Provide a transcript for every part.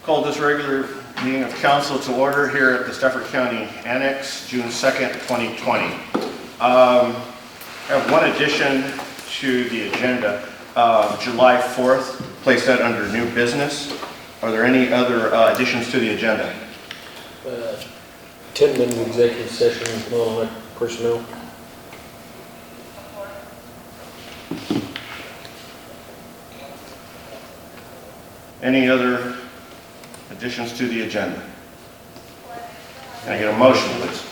Call this regular meeting of council to order here at the Stafford County Annex, June 2nd, 2020. I have one addition to the agenda. July 4th, place that under new business. Are there any other additions to the agenda? 10-minute executive session with non-elected personnel. Any other additions to the agenda? Can I get a motion, please?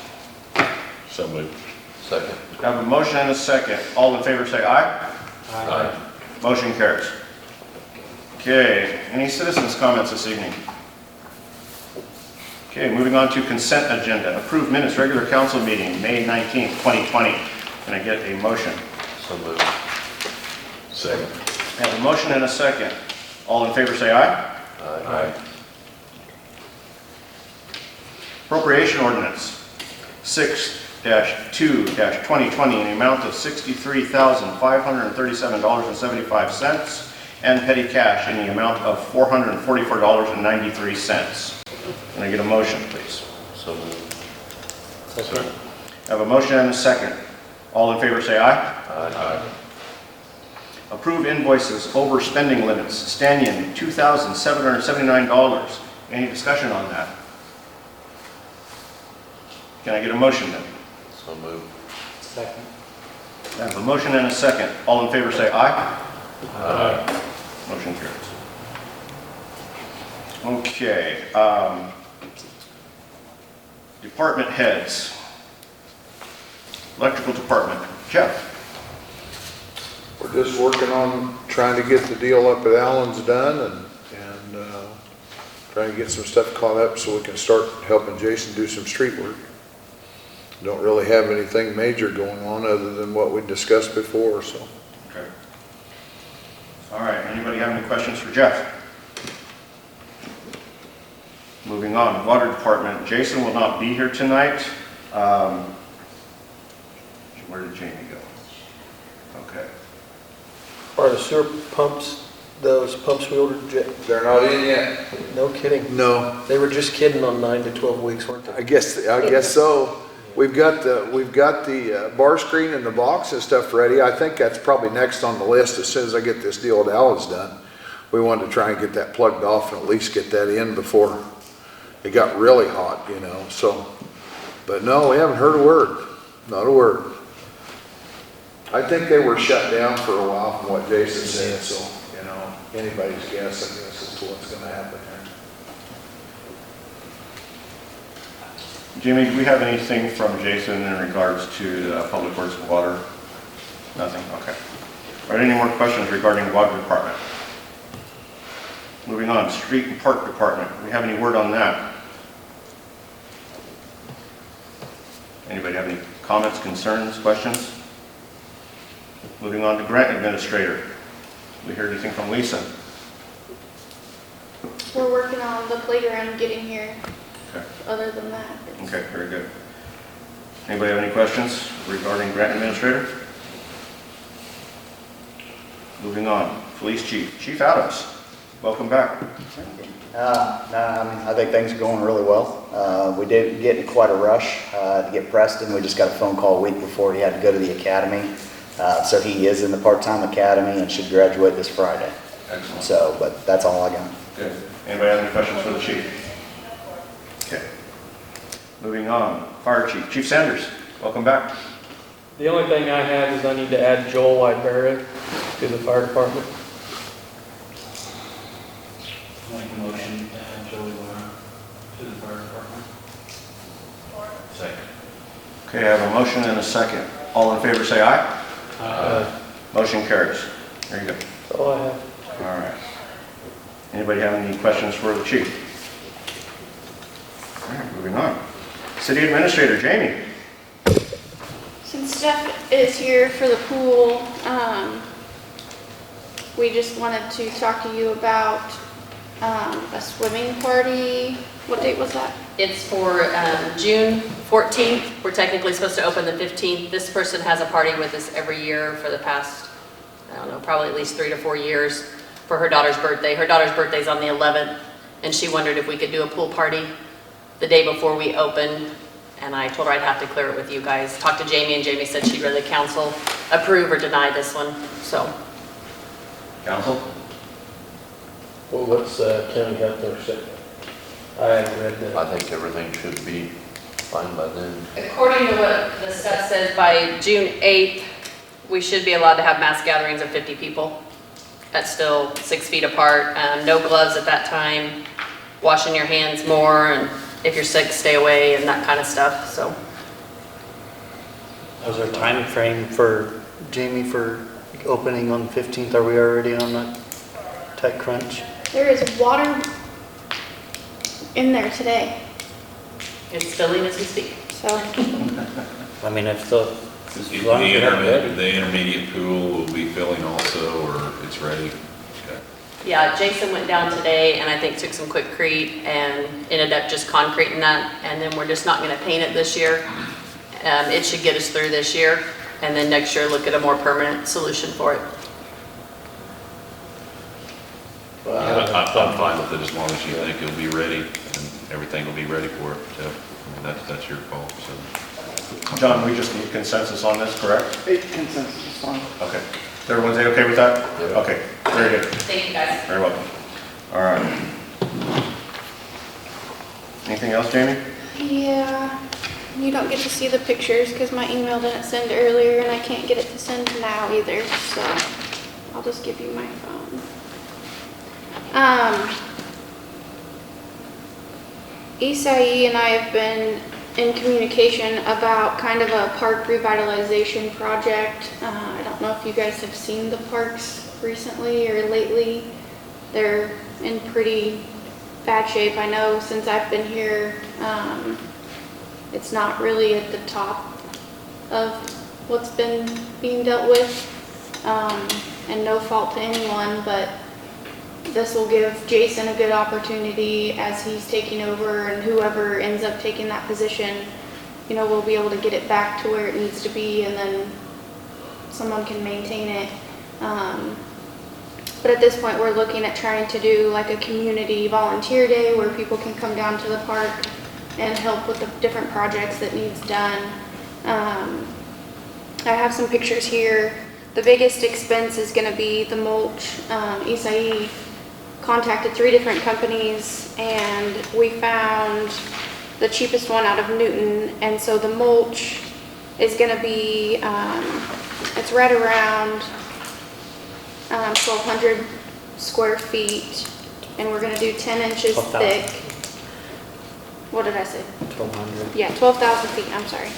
So moved. Second. I have a motion and a second. All in favor say aye. Aye. Motion carries. Okay, any citizens' comments this evening? Okay, moving on to consent agenda. Approved minutes, regular council meeting, May 19th, 2020. Can I get a motion? So moved. Second. I have a motion and a second. All in favor say aye. Aye. Appropriation ordinance 6-2-2020 in the amount of $63,537.75 and petty cash in the amount of $444.93. Can I get a motion, please? So moved. Second. I have a motion and a second. All in favor say aye. Aye. Approve invoices over spending limits. Stanyan, $2,779. Any discussion on that? Can I get a motion then? So moved. Second. I have a motion and a second. All in favor say aye. Aye. Motion carries. Okay. Department heads. Electrical department. Jeff. We're just working on trying to get the deal up at Allen's done and trying to get some stuff caught up so we can start helping Jason do some street work. Don't really have anything major going on other than what we discussed before, so. Okay. All right. Anybody have any questions for Jeff? Moving on. Water department. Jason will not be here tonight. Where did Jamie go? Okay. Are the sewer pumps, those pumps we ordered, They're not in yet? no kidding? No. They were just kidding on 9 to 12 weeks, weren't they? I guess so. We've got the bar screen and the box and stuff ready. I think that's probably next on the list as soon as I get this deal at Allen's done. We wanted to try and get that plugged off and at least get that in before it got really hot, you know, so. But no, we haven't heard a word, not a word. I think they were shut down for a while from what Jason said, so, you know, anybody's guess, I guess, as to what's gonna happen there. Jamie, do we have anything from Jason in regards to the public works and water? Nothing? Okay. Are there any more questions regarding the water department? Moving on, street and park department. Do we have any word on that? Anybody have any comments, concerns, questions? Moving on to grant administrator. We hear anything from Lisa? We're working on the playground getting here. Okay. Other than that, it's Okay, very good. Anybody have any questions regarding grant administrator? Moving on, police chief. Chief Adams, welcome back. I think things are going really well. We did get in quite a rush to get Preston. We just got a phone call a week before he had to go to the academy. So he is in the part-time academy and should graduate this Friday. Excellent. So, but that's all I got. Good. Anybody have any questions for the chief? Okay. Moving on, fire chief. Chief Sanders, welcome back. The only thing I have is I need to add Joel Ibarra to the fire department. Make a motion to add Joey Warren to the fire department. Second. Okay, I have a motion and a second. All in favor say aye. Motion carries. There you go. That's all I have. All right. Anybody have any questions for the chief? All right, moving on. City administrator, Jamie. since Steph is here for the pool, we just wanted to talk to you about a swimming party. What date was that? It's for June 14th. We're technically supposed to open the 15th. This person has a party with us every year for the past, I don't know, probably at least 3 to 4 years for her daughter's birthday. Her daughter's birthday is on the 11th, and she wondered if we could do a pool party the day before we open. And I told her I'd have to clear it with you guys. Talked to Jamie, and Jamie said she'd rather council approve or deny this one, so. Council? Well, what's county health nurse say? I haven't read that. I think everything should be fine by then. According to what the stuff says, by June 8th, we should be allowed to have mass gatherings of 50 people. That's still 6 feet apart, no gloves at that time, washing your hands more, and if you're sick, stay away, and that kind of stuff, so. Was there a time frame for Jamie for opening on the 15th? Are we already on that tight crunch? There is water in there today, It's filling as we speak. so I mean, if the, as The long as we have it. the intermediate pool will be filling also, or it's ready? Okay. Yeah, Jason went down today and I think took some quickcrete and ended up just concreting that, and then we're just not gonna paint it this year. It should get us through this year, and then next year look at a more permanent solution for it. I'm fine with it as long as you think it'll be ready and everything will be ready for it. So, I mean, that's your call, so. John, we just need consensus on this, correct? Consensus is fine. Okay. Is everyone okay with that? Yeah. Okay, very good. Thank you, guys. Very welcome. All right. Anything else, Jamie? yeah, you don't get to see the pictures because my email didn't send earlier and I can't get it to send now either, so I'll just give you my phone. Isai and I have been in communication about kind of a park revitalization project. I don't know if you guys have seen the parks recently or lately. They're in pretty bad shape. I know since I've been here, it's not really at the top of what's been being dealt with, and no fault to anyone, but this will give Jason a good opportunity as he's taking over, and whoever ends up taking that position, you know, we'll be able to get it back to where it needs to be, and then someone can maintain it. But at this point, we're looking at trying to do like a community volunteer day where people can come down to the park and help with the different projects that needs done. I have some pictures here. The biggest expense is gonna be the mulch. Isai contacted 3 different companies and we found the cheapest one out of Newton. And so the mulch is gonna be, it's right around 1,200 square feet, and we're gonna do 10 inches 12,000. thick. What did I say? 1,200. Yeah, 12,000 feet, I'm sorry.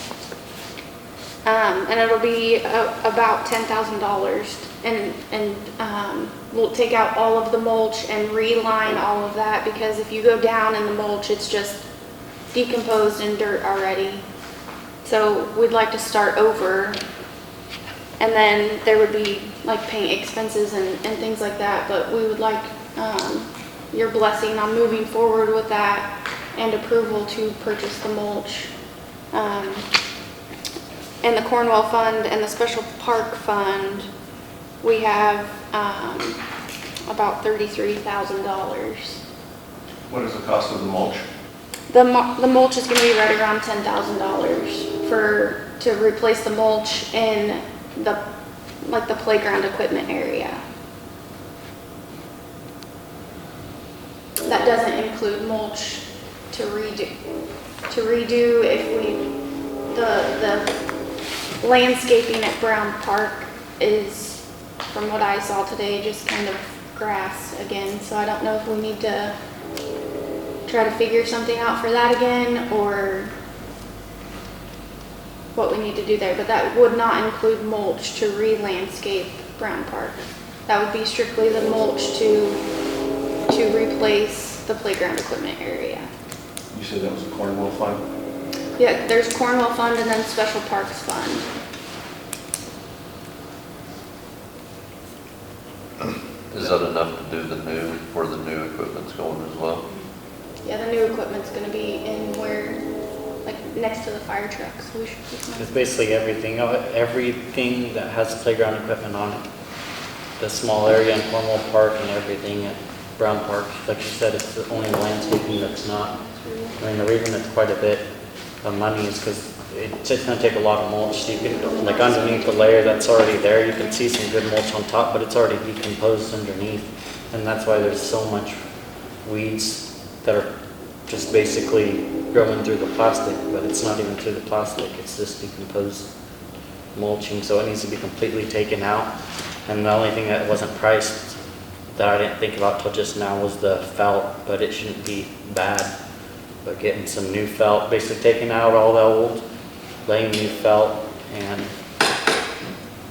And it'll be about $10,000, and we'll take out all of the mulch and reline all of that, because if you go down in the mulch, it's just decomposed in dirt already. So we'd like to start over, and then there would be like paint expenses and things like that, but we would like your blessing on moving forward with that and approval to purchase the mulch. And the Cornwall Fund and the Special Park Fund, we have about $33,000. What is the cost of the mulch? The mulch is gonna be right around $10,000 to replace the mulch in the playground equipment area. That doesn't include mulch to redo if the landscaping at Brown Park is, from what I saw today, just kind of grass again. So I don't know if we need to try to figure something out for that again, or what we need to do there. But that would not include mulch to re-landscape Brown Park. That would be strictly the mulch to replace the playground equipment area. You said that was a Cornwall Fund? Yeah, there's Cornwall Fund and then Special Parks Fund. Is that enough to do where the new equipment's going as well? Yeah, the new equipment's gonna be in where, like, next to the fire trucks. We should be fine. It's basically everything that has playground equipment on it. The small area in Cornwall Park and everything Brown Park. Like you said, it's the only landscaping that's not. I mean, the reason it's quite a bit of money is because it's just gonna take a lot of mulch. You can, like underneath the layer that's already there, you can see some good mulch on top, but it's already decomposed underneath. And that's why there's so much weeds that are just basically growing through the plastic, but it's not even through the plastic, it's just decomposed mulching, so it needs to be completely taken out. And the only thing that wasn't priced that I didn't think about till just now was the felt, but it shouldn't be bad. But getting some new felt, basically taking out all the old, laying new felt and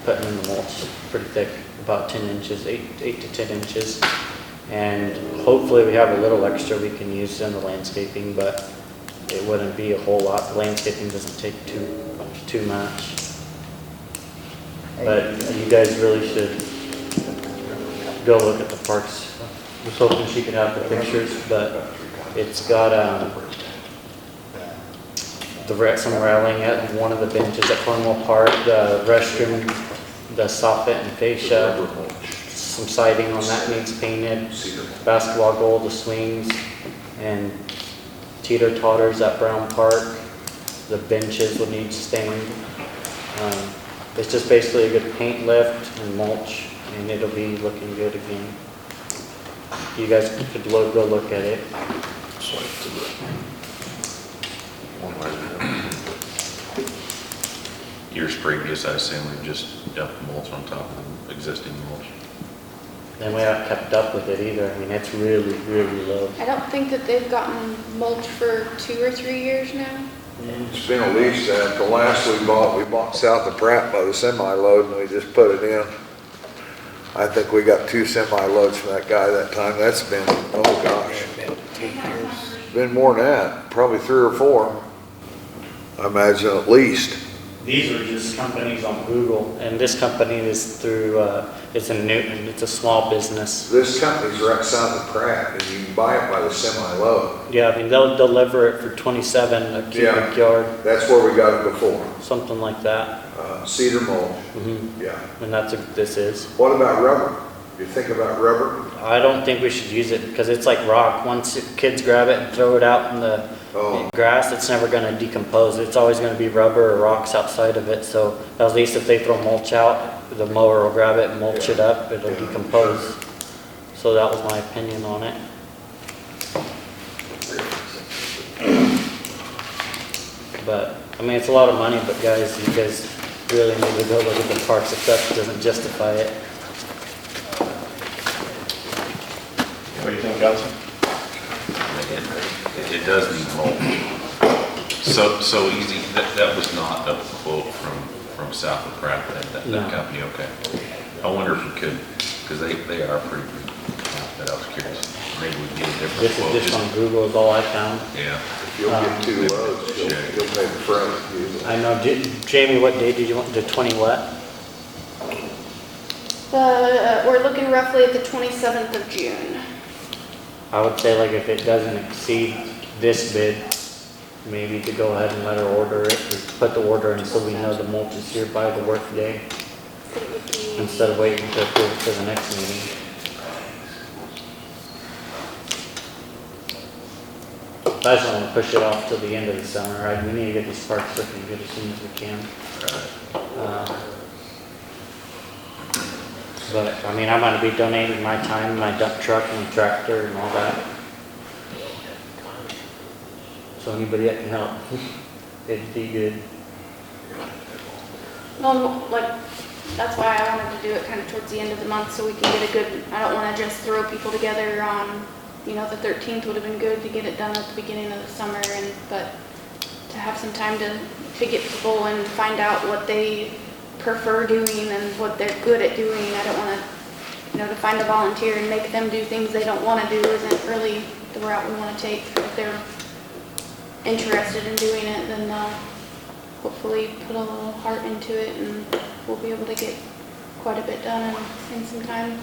putting in the mulch pretty thick, about 10 inches, 8 to 10 inches. And hopefully we have a little extra we can use in the landscaping, but it wouldn't be a whole lot. The landscaping doesn't take too much. But you guys really should go look at the parks. I was hoping she could have the pictures, but it's got some railing at one of the benches at Cornwall Park, the restroom, the soffit and fascia, some siding on that needs painted, basketball goal, the swings, and teeter-totters at Brown Park. The benches will need stained. It's just basically a good paint lift and mulch, and it'll be looking good again. You guys could go look at it. Years previous, I assume we've just dumped mulch on top of the existing mulch. And we haven't kept up with it either. I mean, it's really, really low. I don't think that they've gotten mulch for 2 or 3 years now. It's been at least, the last we bought south of Pratt by the semi-load and we just put it in. I think we got 2 semi-loads from that guy that time. That's been, oh gosh. It's been more than that, probably 3 or 4. I imagine at least. These are just companies on Google, and this company is through, it's in Newton. It's a small business. This company's right south of Pratt and you can buy it by the semi-load. Yeah, I mean, they'll deliver it for 27 a cubic yard, That's where we got it before. something like that. Cedar mulch, yeah. And that's what this is. What about rubber? You think about rubber? I don't think we should use it because it's like rock. Once kids grab it and throw it out in the grass, it's never going to decompose. It's always going to be rubber or rocks outside of it. So at least if they throw mulch out, the mower will grab it and mulch it up. It'll decompose. So that was my opinion on it. But I mean, it's a lot of money, but guys, you guys really need to go look at the parks if that doesn't justify it. What do you think, Council? It does need mulch. So easy, that was not a quote from South of Pratt, that No. company, okay. I wonder if we could, because they are pretty good, that I was curious. Maybe we get a different This quote. is just on Google is all I found. Yeah. If you'll get 2 loads, you'll pay the freight. Use it. I know, Jamie, what day did you want, the 20 what? We're looking roughly at the 27th of June. I would say like if it doesn't exceed this bid, maybe to go ahead and let her order it, or put the order in so we know the mulch is here by the work day, It would be- instead of waiting to approve it for the next meeting. I just don't want to push it off till the end of the summer, right? We need to get these parks looking good as soon as we can. But, I mean, I'm gonna be donating my time, my dump truck and tractor and all that. So anybody that can help, it'd be good. Well, like, that's why I wanted to do it kind of towards the end of the month so we can get a good, I don't want to just throw people together on, the 13th would have been good to get it done at the beginning of the summer, but to have some time to get people and find out what they prefer doing and what they're good at doing. I don't want to, to find a volunteer and make them do things they don't want to do isn't really the route we want to take. If they're interested in doing it, then they'll hopefully put a little heart into it and we'll be able to get quite a bit done in some time.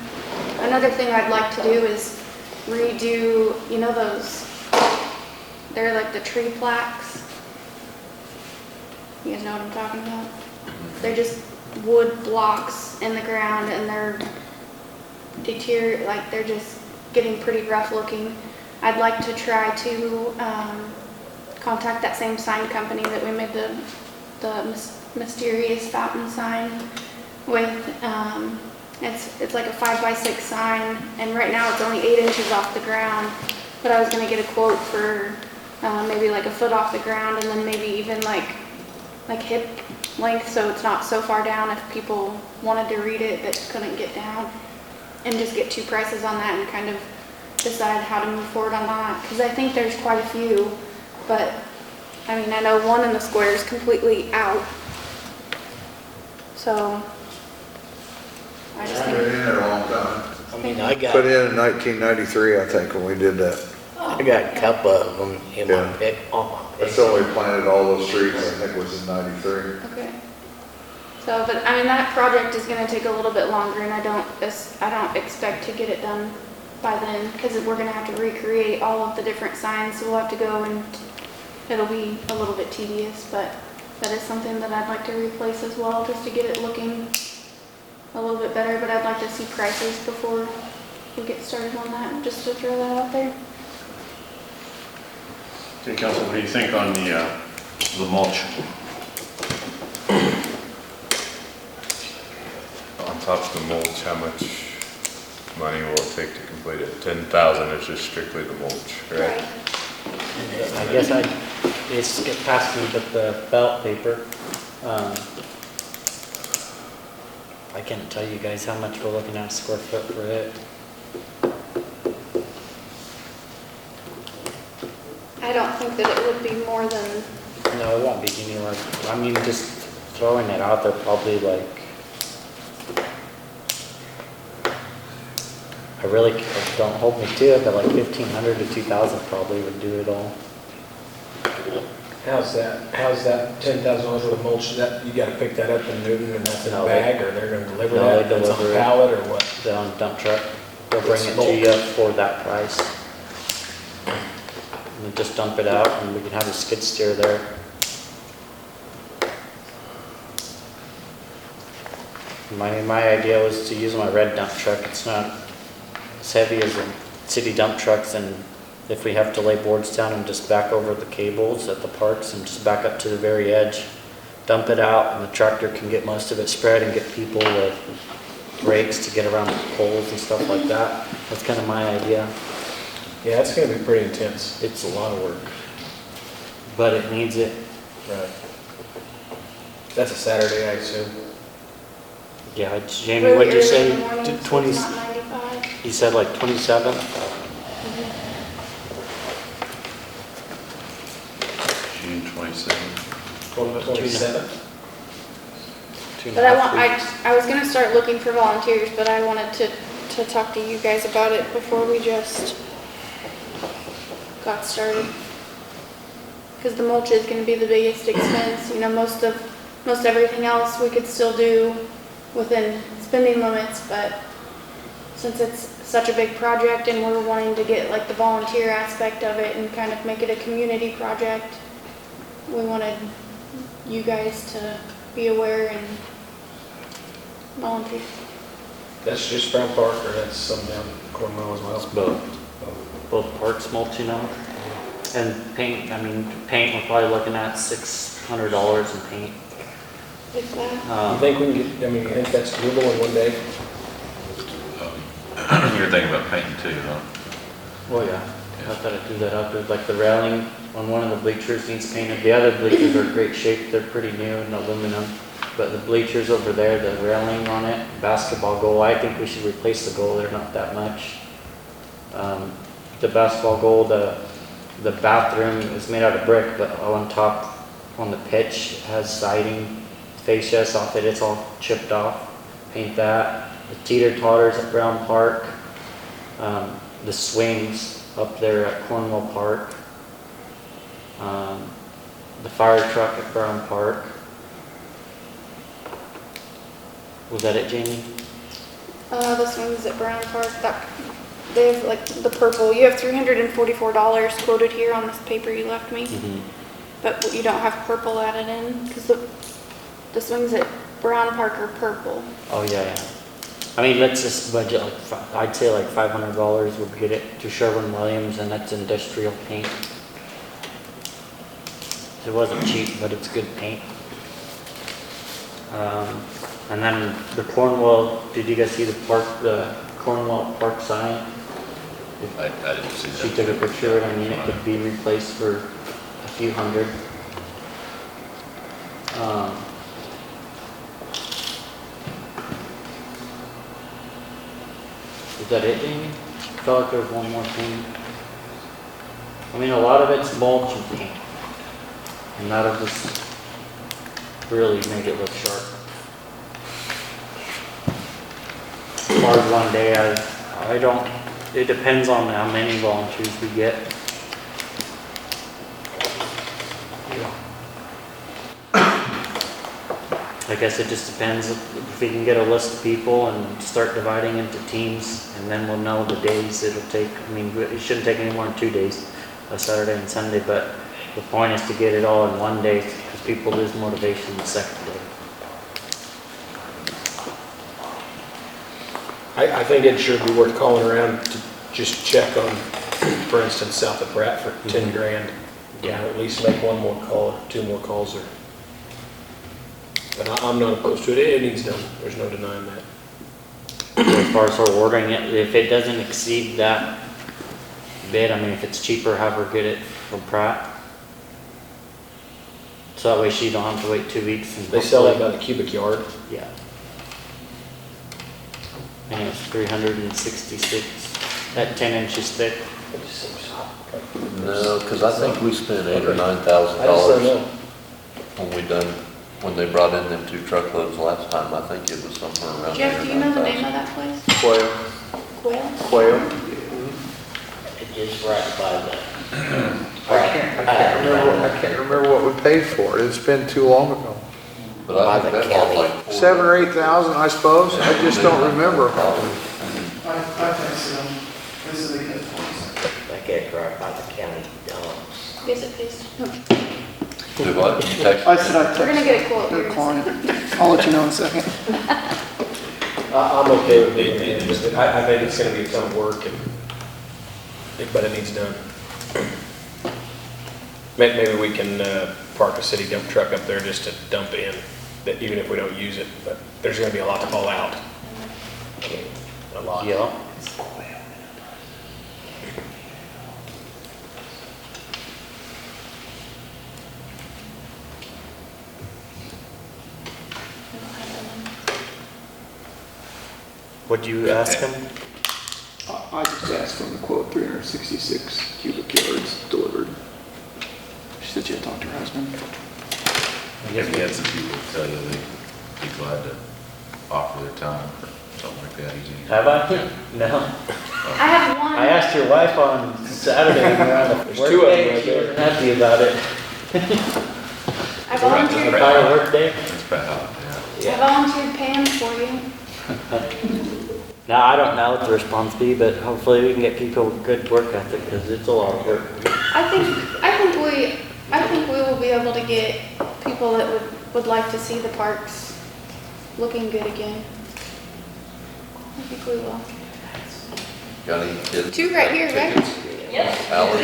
Another thing I'd like to do is redo, those, they're like the tree plaques. You guys know what I'm talking about? They're just wood blocks in the ground and they're they're just getting pretty rough looking. I'd like to try to contact that same sign company that we made the mysterious fountain sign with. It's like a 5x6 sign, and right now it's only 8 inches off the ground. But I was gonna get a quote for maybe like a foot off the ground, and then maybe even like hip length, so it's not so far down if people wanted to read it that couldn't get down, and just get 2 prices on that and kind of decide how to move forward on that, because I think there's quite a few, but I mean, I know one in the square is completely out, so I just Been think, in there a long time. I mean, I Put got in 1993, I think, when we did that. a couple of them in my Yeah. pick, on my pick. That's when we planted all those trees, I think it was in 93. okay. So, but I mean, that project is gonna take a little bit longer, and I don't expect to get it done by then, because we're gonna have to recreate all of the different signs, so we'll have to go, and it'll be a little bit tedious, but that is something that I'd like to replace as well, just to get it looking a little bit better, but I'd like to see prices before we get started on that, just to throw that out there. Okay, Council, what do you think on the mulch? On top of the mulch, how much money will it take to complete it? 10,000 is just strictly the mulch, right? I guess it's skip past me, but the belt paper, I can't tell you guys how much we're looking at square foot for it. I don't think that it would be more than, No, it won't be anywhere, I mean, just throwing it out there, probably like, I really, don't hold me to it, but like 1,500 to 2,000 probably would do it all. How's that 10,000 worth of mulch, that, you gotta pick that up in Newton and that's in a No, bag, or they're gonna deliver No, that? they It's on deliver a it. pallet or what? The dump truck, they'll bring it Bulk. to you for that price. And then just dump it out and we can have a skid steer there. My idea was to use my red dump truck. It's not as heavy as the city dump trucks, and if we have to lay boards down and just back over the cables at the parks and just back up to the very edge, dump it out, and the tractor can get most of it spread and get people with rakes to get around the poles and stuff like that. That's kind of my idea. Yeah, it's gonna be pretty intense. It's a lot of work, but it needs it. Right. That's a Saturday, I assume. Yeah, Jamie, really what'd you early say? in the morning, so 20, it's not 95. you said like 27? June 27th. 27? But I was gonna start looking for volunteers, but I wanted to talk to you guys about it before we just got started. Because the mulch is gonna be the biggest expense, you know, most everything else we could still do within spending limits, but since it's such a big project and we're wanting to get like the volunteer aspect of it and kind of make it a community project, we wanted you guys to be aware and volunteer. That's just Brown Park, or that's some down Cornwall as well? Both parts mulching them. And paint, paint, we're probably looking at $600 in paint. If that. You think we can get, you think that's doable in one day? You're thinking about painting too, huh? Well, yeah, I've got to do that up. There's like the railing on one of the bleachers needs painted. The other bleachers are in great shape. They're pretty new and aluminum. But the bleachers over there, the railing on it, basketball goal, I think we should replace the goal. They're not that much. The basketball goal, the bathroom is made out of brick, but on top, on the pitch, it has siding, fascias off it. It's all chipped off. Paint that. The teeter-totters at Brown Park. The swings up there at Cornwall Park. The fire truck at Brown Park. Was that it, Jamie? The swings at Brown Park, they have like the purple, you have $344 quoted here on this paper you left me, but you don't have purple added in, because the swings at Brown Park are purple. Oh, yeah. I mean, let's just budget like, I'd say like $500 would get it to Sherwin-Williams, and that's industrial paint. It wasn't cheap, but it's good paint. And then the Cornwall, did you guys see the Cornwall Park sign? I didn't see that. She took a picture of it. I mean, it could be replaced for a few hundred. Is that it, Jamie? I felt like there was one more thing. I mean, a lot of it's mulch and paint. And that'll just really make it look sharp. As far as one day, I don't, it depends on how many volunteers we get. I guess it just depends if we can get a list of people and start dividing into teams, and then we'll know the days it'll take. I mean, it shouldn't take any more than 2 days, a Saturday and Sunday, but the point is to get it all in one day, because people lose motivation the second day. I think it should be worth calling around to just check on, for instance, south of Pratt for 10 grand. Yeah. At least make one more call, or 2 more calls, or. But I'm not opposed to it. It needs done. There's no denying that. As far as her ordering it, if it doesn't exceed that bid, I mean, if it's cheaper, have her get it from Pratt. So that way she don't have to wait 2 weeks. And They sell that by the cubic yard. Yeah. And it's 366 at 10 inches thick. It just seems hot. No, because I think we spent $8,000 or I just don't $9,000 know. when they brought in them 2 truckloads last time. I think it was somewhere around Jeff, do you know the name of 9,000. that place? Quail. Quail? Quail. It is right by the. I can't remember what we paid for it. It's been too long ago. But I think that was like 7 or 8,000, I suppose. I just don't remember. I texted them, they said they could. That guy's right by the county dumps. Yes, it is. Do what? You text- I said I We're gonna get a quote texted here their in a client. I'll let you know in a second. I'm okay with it. I think it's gonna be a ton of work, but it needs done. Maybe we can park a city dump truck up there just to dump in, that even if we don't use it, but there's gonna be a lot to fall out. I mean, a lot. Yeah. Would you ask him? I just asked for the quote, 366 cubic yards delivered. She said she had talked to her husband. If you had some people tell you they'd be glad to offer their time for something like that, easy. Have I? No. I have one. I asked your wife on Saturday when we were on the There's work 2 of them day. right She there. wasn't happy about it. I volunteered, About her work day? It's bad, yeah. I volunteered Pam for you. Now, I don't know what the response be, but hopefully we can get people with good work ethic, because it's a lot of work. I think we will be able to get people that would like to see the parks looking good again. I think we will. Got any kids? 2 right here, right? Yes. Alan?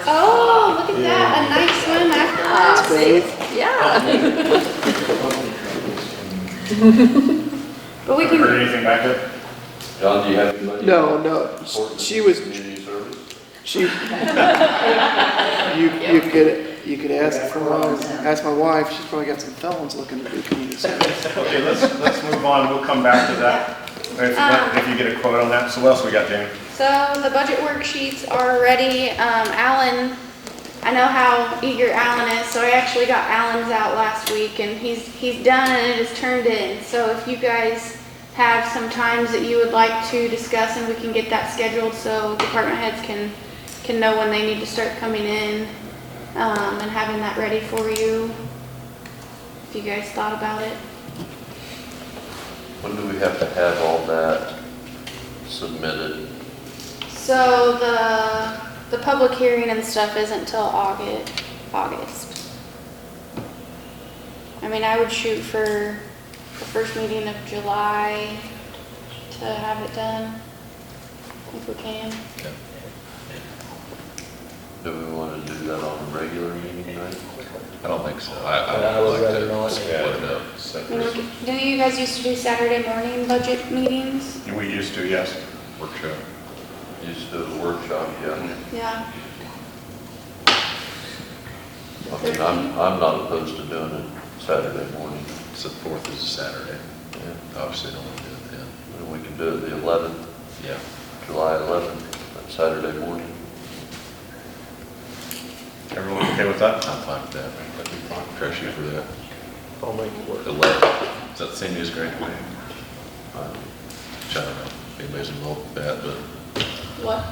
Oh, look at that, a nice swim afterwards. Yeah. But we Heard can, anything back yet? John, do you have anybody? No, Support she was, community service? you could ask my wife, she's probably got some felons looking to do community service. Okay, let's move on. We'll come back to that if you get a quote on that. So what else we got, Jamie? so the budget worksheets are ready. Alan, I know how eager Alan is, so I actually got Alan's out last week, and he's done and it is turned in. So if you guys have some times that you would like to discuss, and we can get that scheduled so department heads can know when they need to start coming in, and having that ready for you, if you guys thought about it. When do we have to have all that submitted? So the public hearing and stuff isn't till August. I mean, I would shoot for the first meeting of July to have it done, if we can. Do we want to do that on a regular meeting night? I don't think so. I would like rather to not. split it up. I mean, do you guys used to do Saturday morning budget meetings? We used to, yes. Workshop. Used to do a workshop, yeah. Yeah. I mean, I'm not opposed to doing it Saturday morning. So the 4th is a Saturday. Yeah. Obviously, don't want to do it then. And we can do it the 11th, Yeah. July 11th, that Saturday morning. Everyone okay with that? I'm fine with that. That'd be fine. Try shoot for that. I'll make it work. 11th. Is that the same as graduating? Which I don't know. If anybody's involved with that, but What?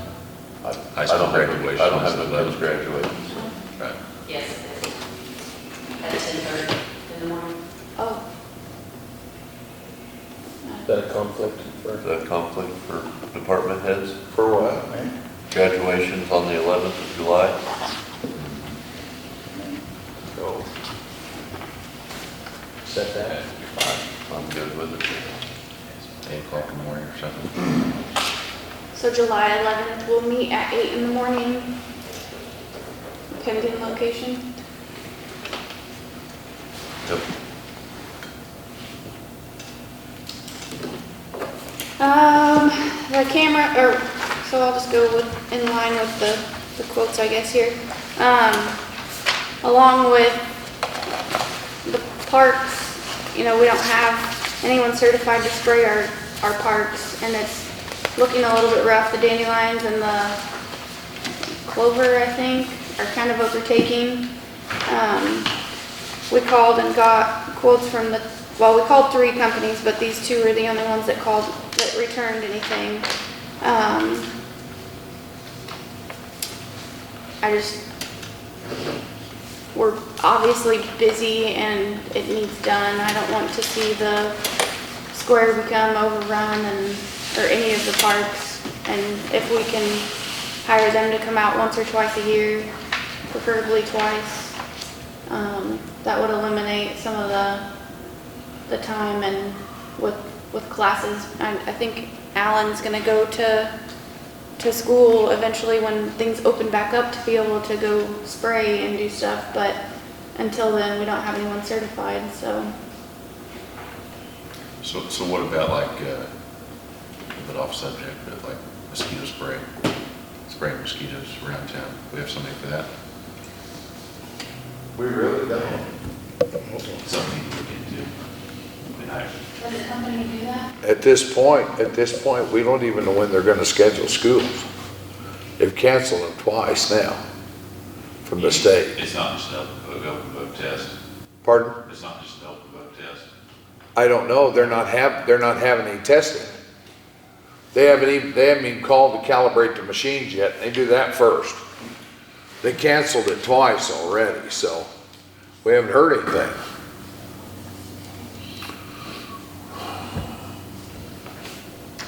high school graduation. I don't have is no the kids 11th. graduating, so. Right. Yes, at 10:30 in the morning. Oh. Is that a conflict for? Is that a conflict for department heads? For what? Graduation's on the 11th of July. Go. Set that. I'm good with it. 8 o'clock in the morning or something. So July 11th, we'll meet at 8 in the morning, pending location. Yep. The camera, or, so I'll just go with, in line with the quotes, I guess, here. Along with the parks, you know, we don't have anyone certified to spray our parks, and it's looking a little bit rough. The dandelions and the clover, I think, are kind of overtaking. We called and got quotes from well, we called 3 companies, but these 2 were the only ones that returned anything. We're obviously busy and it needs done. I don't want to see the square become overrun or any of the parks. And if we can hire them to come out once or twice a year, preferably twice, that would eliminate some of the time. And with classes, I think Alan's gonna go to school eventually when things open back up to be able to go spray and do stuff, but until then, we don't have anyone certified, so. So what about like, a bit off subject, but like mosquito spray? Spraying mosquitoes around town. We have somebody for that? We really don't. Something to look into. Does the company do that? At this point, we don't even know when they're gonna schedule schools. They've canceled them twice now from the state. It's not just an open book test. Pardon? It's not just an open book test. I don't know, they're not having any testing. They haven't even called to calibrate the machines yet, they do that first. They canceled it twice already, so we haven't heard anything.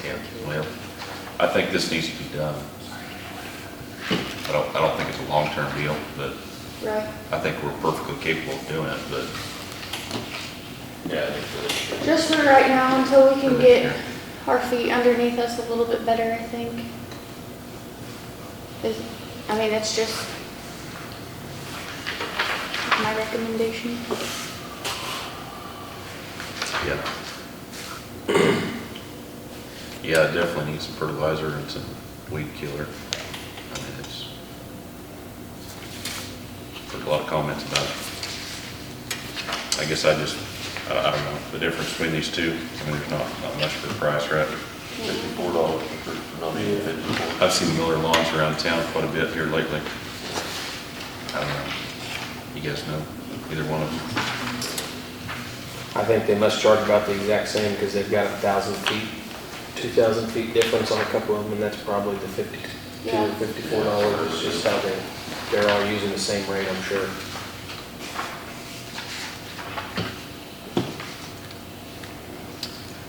Yeah, well, I think this needs to be done. I don't think it's a long-term deal, but Right. I think we're perfectly capable of doing it, but. Yeah, I think Just for right now, until we can get our feet underneath us a little bit better, I think. It's just my recommendation. Yeah. Yeah, it definitely needs some fertilizer and some weed killer. I mean, it's, there's a lot of comments about it. I guess I don't know, the difference between these two, I mean, there's not much for the price, right? $54 for not even 54. I've seen Miller Lawns around town quite a bit here lately. I don't know. You guys know either one of them? I think they must charge about the exact same because they've got 1,000 feet, 2,000 feet difference on a couple of them, and that's probably the $52 Yeah. or $54. It's just how they're all using the same rate, I'm sure.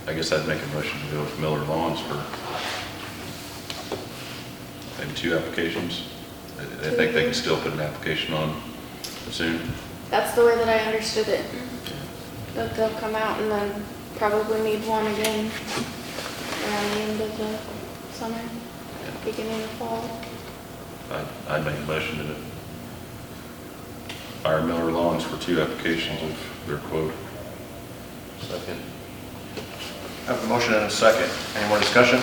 I guess I'd make a motion to go with Miller Lawns for maybe 2 applications. I think they can still put an application on soon. That's the way that I understood it. That they'll come out and then probably need one again around the end of the summer, beginning of fall. I'd make a motion to hire Miller Lawns for 2 applications of their quote. Second. I have a motion and a second. Any more discussion?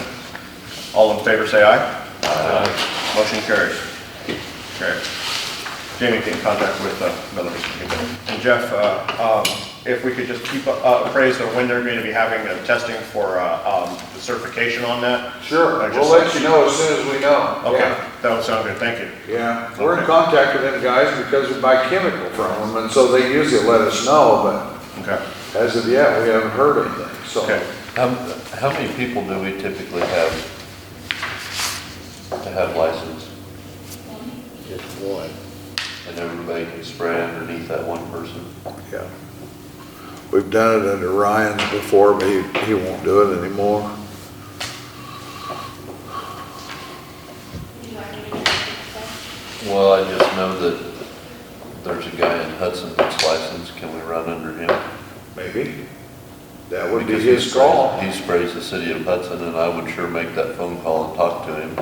All in favor, say aye. Aye. Motion carries. Carries. Jamie can contact with Miller. And Jeff, if we could just keep appraised of when they're going to be having testing for the certification on that. Sure, Just- we'll let you know as soon as we know. Okay, Yeah. that would sound good. Thank you. Yeah, we're in Okay. contact with them guys because we buy chemical from them, and so they usually let us know, Okay. but as of yet, we haven't heard anything, so. Okay. How many people do we typically have to have license? Just one. And everybody can spray underneath that one person? Yeah. We've done it under Ryan's before, but he won't do it anymore. Well, I just know that there's a guy in Hudson that's licensed. Can we run under him? Maybe. That would be Because his call. He sprays the city of Hudson, and I would sure make that phone call and talk to him.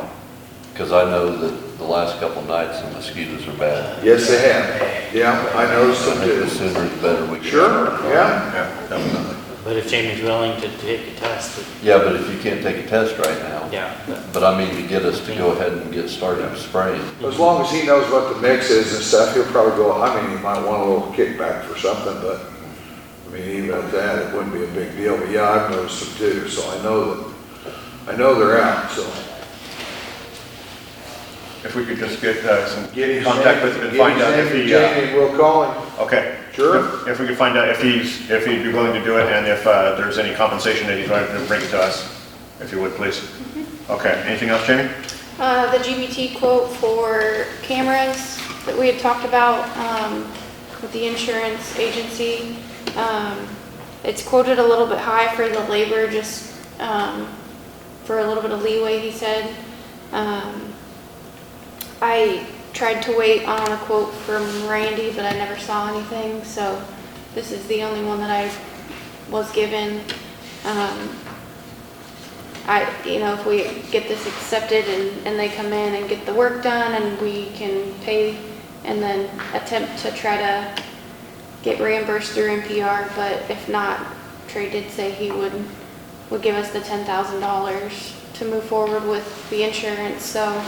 Because I know that the last couple nights the mosquitoes are bad. Yes, they have. Yeah, I noticed I them think the too. sooner the better we get. Sure, yeah. Yeah, definitely. But if Jamie's willing to take a test, Yeah, but if you can't take a test right now. yeah. But I mean, to get us to go ahead and get started spraying. As long as he knows what the mix is and stuff, he'll probably go, I mean, he might want a little kickback for something, but, I mean, even at that, it wouldn't be a big deal. But yeah, I've noticed them too, so I know they're out, so. If we could just get some Get his contact with him and find out if he, Jamie, we'll call him. okay. Sure. If we could find out if he'd be willing to do it and if there's any compensation that he's going to bring to us, if you would, please. Okay, anything else, Jamie? The GBT quote for cameras that we had talked about with the insurance agency, it's quoted a little bit high for the labor, just for a little bit of leeway, he said. I tried to wait on a quote from Randy, but I never saw anything, so this is the only one that I was given. If we get this accepted and they come in and get the work done and we can pay and then attempt to try to get reimbursed through NPR, but if not, Trey did say he would give us the $10,000 to move forward with the insurance, so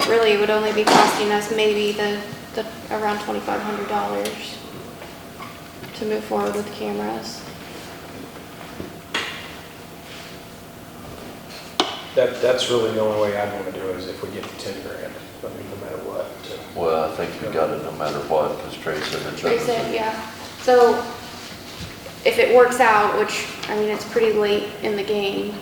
really it would only be costing us maybe the around $2,500 to move forward with cameras. That's really the only way I'd want to do it is if we get the 10 grand, I mean, no matter what. Well, I think we got it no matter what, because Trey said it Trey doesn't. said, yeah. So if it works out, which, I mean, it's pretty late in the game,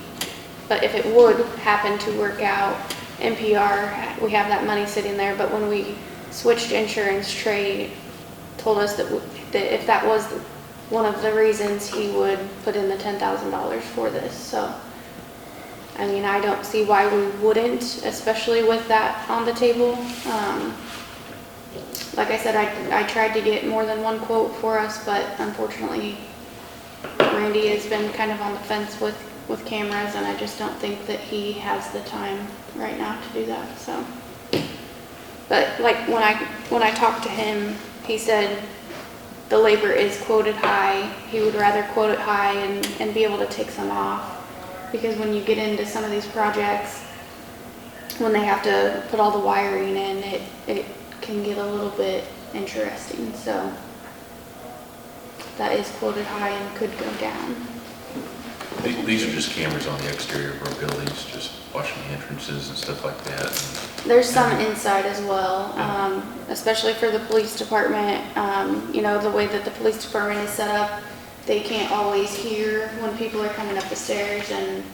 but if it would happen to work out, NPR, we have that money sitting there, but when we switched insurance, Trey told us that if that was one of the reasons, he would put in the $10,000 for this, so. I mean, I don't see why we wouldn't, especially with that on the table. Like I said, I tried to get more than one quote for us, but unfortunately, Randy has been kind of on the fence with cameras, and I just don't think that he has the time right now to do that, so. But like when I talked to him, he said the labor is quoted high. He would rather quote it high and be able to take some off. Because when you get into some of these projects, when they have to put all the wiring in, it can get a little bit interesting. So that is quoted high and could go down. These are just cameras on the exterior of our buildings, just watching the entrances and stuff like that. There's some inside as well, especially for the police department. The way that the police department is set up, they can't always hear when people are coming up the stairs, and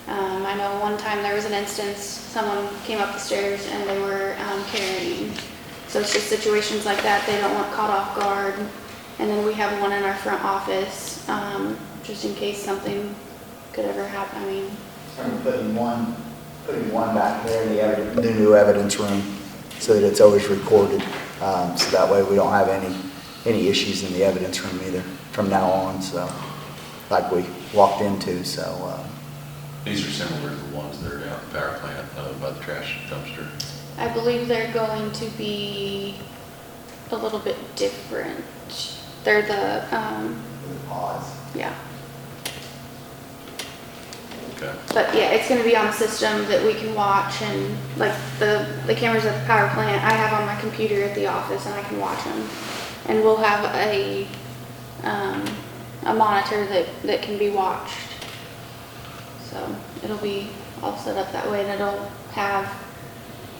I know one time there was an instance, someone came up the stairs and they were carrying. So it's just situations like that, they don't want caught off guard. And then we have one in our front office, just in case something could ever happen. I mean, Putting one back there in the new evidence room so that it's always recorded. So that way we don't have any issues in the evidence room either from now on, so. like we walked into, so, These are similar to the ones that are down at the power plant, by the trash dumpster. I believe they're going to be a little bit different. They're the, yeah. Okay. But yeah, it's gonna be on a system that we can watch, and like the cameras at the power plant, I have on my computer at the office and I can watch them. And we'll have a monitor that can be watched. So it'll be all set up that way, and it'll have,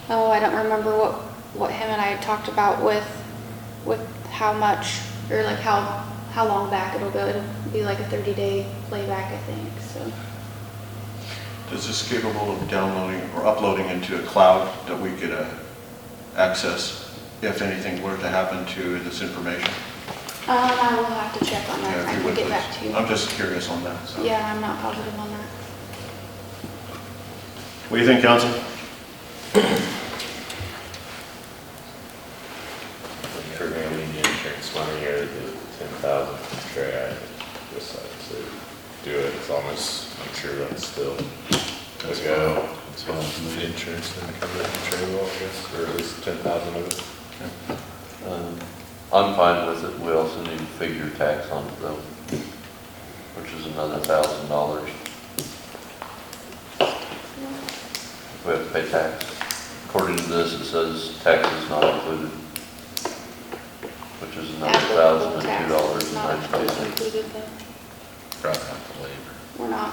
I don't remember what him and I had talked about with how much, or like how long back it'll go. It'll be like a 30-day playback, I think, so. Is this capable of downloading or uploading into a cloud that we could access if anything were to happen to this information? I will have to check on that. Yeah, if I you can would, get please. back to you. I'm just curious on that. So. Yeah, I'm not positive on that. What do you think, council? We're gonna need the insurance money or the 10,000 for Trey. I decide to do it. It's almost, I'm sure that's still Let's to go. go. That's fine with me. The insurance and come in Trey will, I guess, or at least 10,000 of it. I'm fine with it. We also need to figure tax onto them, which is another $1,000. We have to pay tax. According to this, it says tax is not included, which is another Applicable tax is not $1,002.95. included though. Probably not the labor. We're not.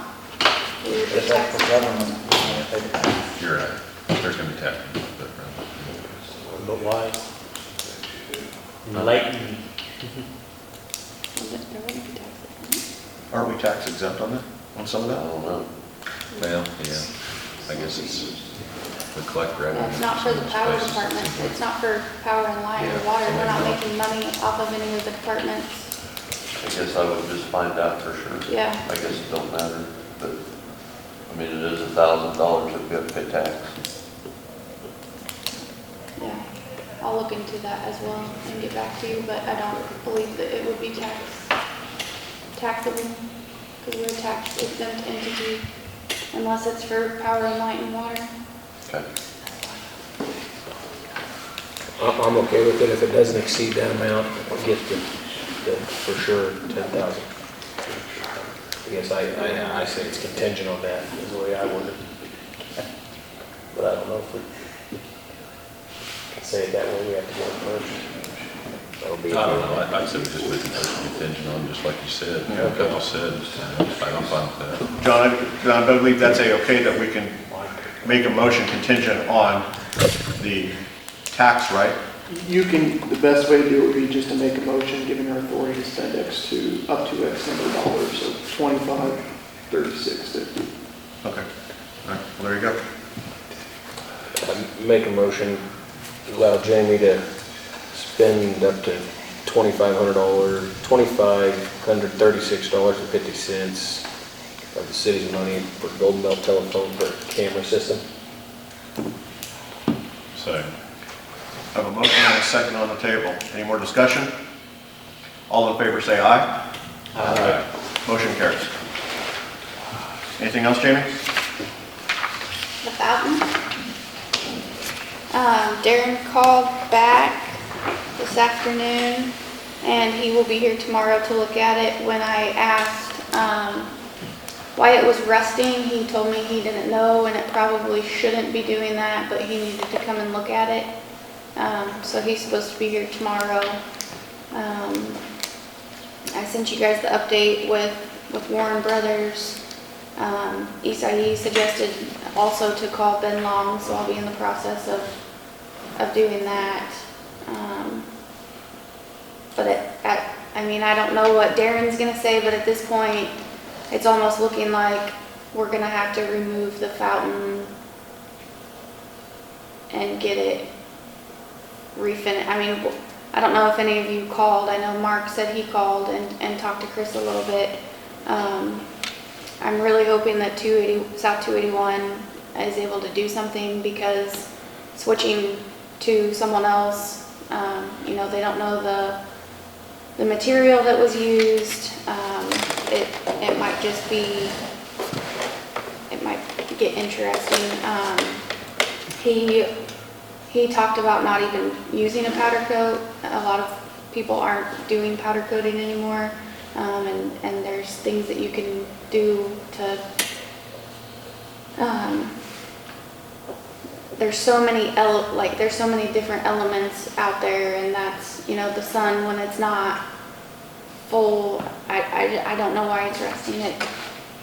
We would be if that's for taxed. government, you know, they can- You're right. There's gonna be tax, but, But why? Enlighten me. There wouldn't be taxes. Aren't we tax exempt on that? On some of I that? don't know. well, yeah, I guess it's, we collect revenue. It's not for the power Places, department. seems like- It's not for power and light or Yeah, water. We're not somebody making money off of any of the departments. I guess I would just find out for sure. Yeah. I guess it don't matter, but, I mean, it is $1,000 if we have to pay tax. Yeah. I'll look into that as well and get back to you, but I don't believe that it would be taxable because we're a tax exempt entity unless it's for power and light and water. Okay. I'm okay with it if it doesn't exceed that amount. I'll get the for sure 10,000. I guess I say it's contingent on that is the way I would it. But I don't know if we can say it that way. We have to go first. That'll be. I don't know, I said we just make it contingent on, just like you said, Yeah. a couple said, I'm fine with that. John, I believe that's okay that we can make a motion contingent on the tax, right? You can, the best way to do it would be just to make a motion, giving her authority to spend up to X number of dollars, so 25, 36, 50. Okay. All right, well, there you go. I make a motion to allow Jamie to spend up to $2,500, $2,536.50 of the city's money for Golden Belt Telephone for a camera system. Second. I have a motion and a second on the table. Any more discussion? All in favor say aye. Aye. Motion carries. Anything else, Jamie? The fountain. Darren called back this afternoon and he will be here tomorrow to look at it. When I asked why it was rusting, he told me he didn't know and it probably shouldn't be doing that, but he needed to come and look at it. So he's supposed to be here tomorrow. I sent you guys the update with Warren Brothers. Isai suggested also to call Ben Long, so I'll be in the process of doing that. But I mean, I don't know what Darren's gonna say, but at this point, it's almost looking like we're gonna have to remove the fountain and get it refinished. I mean, I don't know if any of you called. I know Mark said he called and talked to Chris a little bit. I'm really hoping that South 281 is able to do something, because switching to someone else, you know, they don't know the material that was used. it might just be, it might get interesting. He talked about not even using a powder coat. A lot of people aren't doing powder coating anymore. And there's things that you can do to, there's so many there's so many different elements out there, and that's, the sun when it's not full, I don't know why it's rusting it.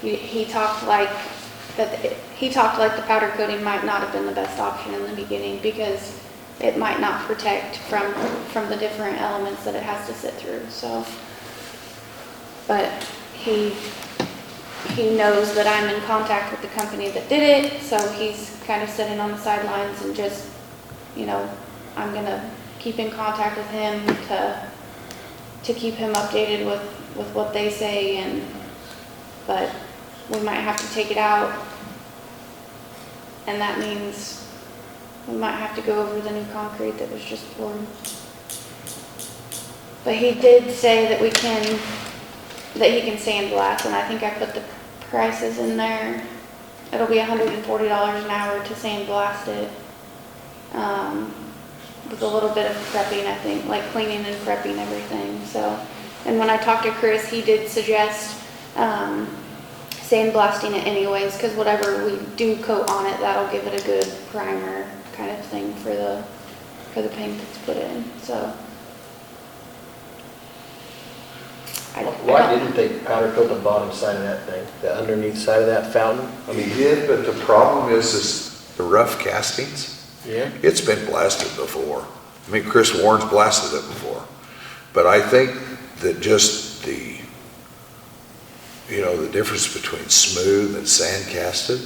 He talked like the powder coating might not have been the best option in the beginning because it might not protect from the different elements that it has to sit through, so. But he knows that I'm in contact with the company that did it, so he's kind of sitting on the sidelines and just, I'm gonna keep in contact with him to keep him updated with what they say, but we might have to take it out, and that means we might have to go over the new concrete that was just poured. But he did say that he can sandblast, and I think I put the prices in there. It'll be $140 an hour to sandblast it, with a little bit of prepping, I think, like cleaning and prepping everything. So, and when I talked to Chris, he did suggest sandblasting it anyways, because whatever we do coat on it, that'll give it a good primer kind of thing for the paint that's put in. So. Why didn't they powder coat the bottom side of that thing, the underneath side of that fountain? He did, but the problem is the rough castings. Yeah. It's been blasted before. Chris Warren's blasted it before. But I think that just the difference between smooth and sand casted,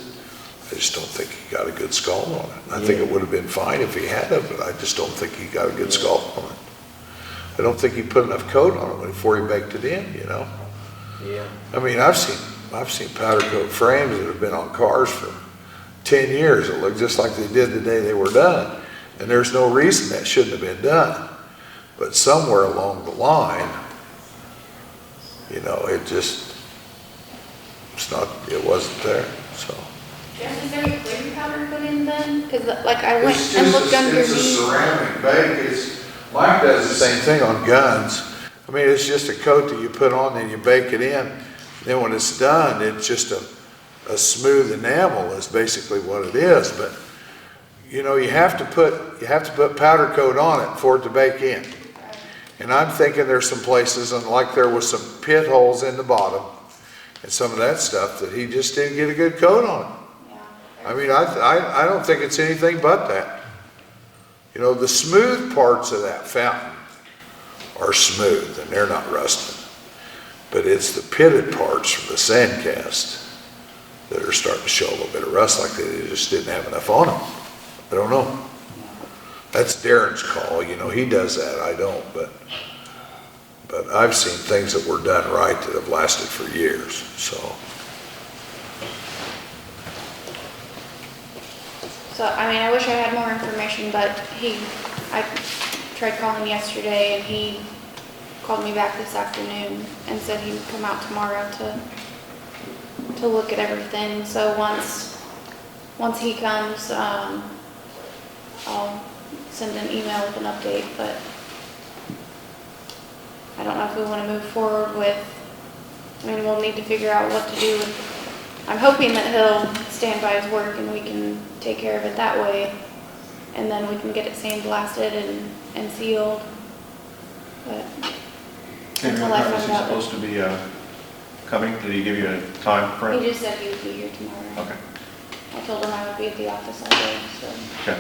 I just don't think he got a good scald on it. I think it would have been fine if he had it, but I just don't think he got a good scald on it. I don't think he put enough coat on it before he baked it in, Yeah. I've seen powder coat frames that have been on cars for 10 years that look just like they did the day they were done. And there's no reason that shouldn't have been done. But somewhere along the line, it wasn't there, so. Jeff, is there a clear powder put in then? Because I went and looked underneath. It's a ceramic bake. Mike does the same thing on guns. It's just a coat that you put on and you bake it in. Then when it's done, it's just a smooth enamel is basically what it is. But, you have to put powder coat on it for it to bake in. And I'm thinking there's some places, and like there was some pit holes in the bottom and some of that stuff that he just didn't get a good coat on. I don't think it's anything but that. The smooth parts of that fountain are smooth and they're not rusted. But it's the pitted parts from the sand cast that are starting to show a little bit of rust, like they just didn't have enough on them. I don't know. That's Darren's call, he does that, I don't, but I've seen things that were done right that have lasted for years, so. So, I wish I had more information, but I tried calling yesterday, and he called me back this afternoon and said he would come out tomorrow to look at everything. So once he comes, I'll send an email with an update, but I don't know if we want to move forward with, we'll need to figure out what to do with. I'm hoping that he'll stand by his work and we can take care of it that way, and then we can get it sandblasted and sealed. But until I Is find he out, supposed to be coming? Did he give you a time frame? he just said he would be here tomorrow. Okay. I told him I would be at the office all day, so. Okay.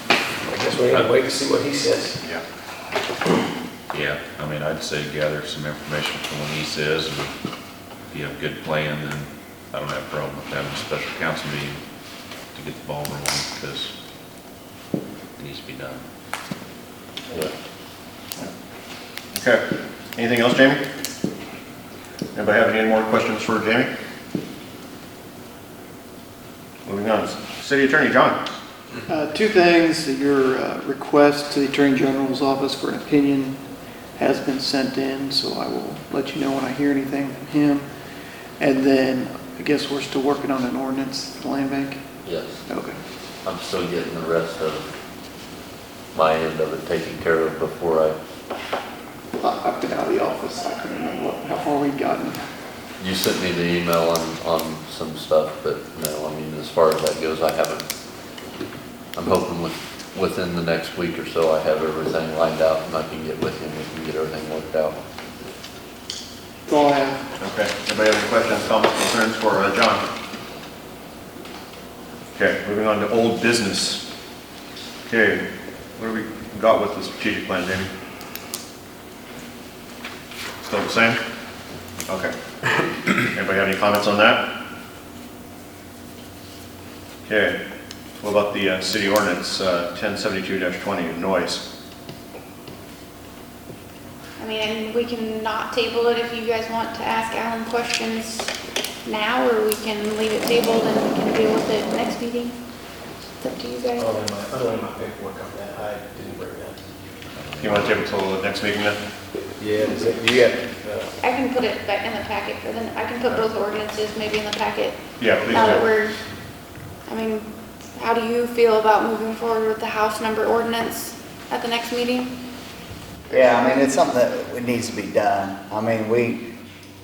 I guess we gotta wait and see what he says. Yeah. Yeah, I'd say gather some information from what he says, and if you have a good plan, then I don't have a problem with having a special council meeting to get the ball rolling, because it needs to be done. Okay. Anything else, Jamie? Anybody have any more questions for Jamie? Moving on. City Attorney John. Two things, your request to the Attorney General's office for an opinion has been sent in, so I will let you know when I hear anything from him. And then, I guess we're still working on an ordinance, the land bank? Yes, Okay. I'm still getting the rest of my end of it taken care of before I've been out of the office, I couldn't remember how far we'd gotten. you sent me the email on some stuff, but no, I mean, as far as that goes, I haven't. I'm hoping within the next week or so, I have everything lined out and I can get with you and we can get everything worked out. That's all I have. Okay, anybody have any questions, comments, concerns for John? Okay, moving on to old business. Okay, what do we got with the strategic plan, Jamie? Still the same? Okay. Anybody have any comments on that? Okay, what about the city ordinance 1072-20, noise? I mean, we can not table it if you guys want to ask Alan questions now, or we can leave it tabled and we can deal with it next meeting. It's up to you guys. I don't have my paperwork on that, I didn't bring that. You want to table till the next meeting then? Yeah, is it, you got, I can put it back in the packet for then, I can put both ordinances maybe in the packet. Yeah, please Now that do. we're, I mean, how do you feel about moving forward with the house number ordinance at the next meeting? Yeah, I mean, it's something that it needs to be done. I mean,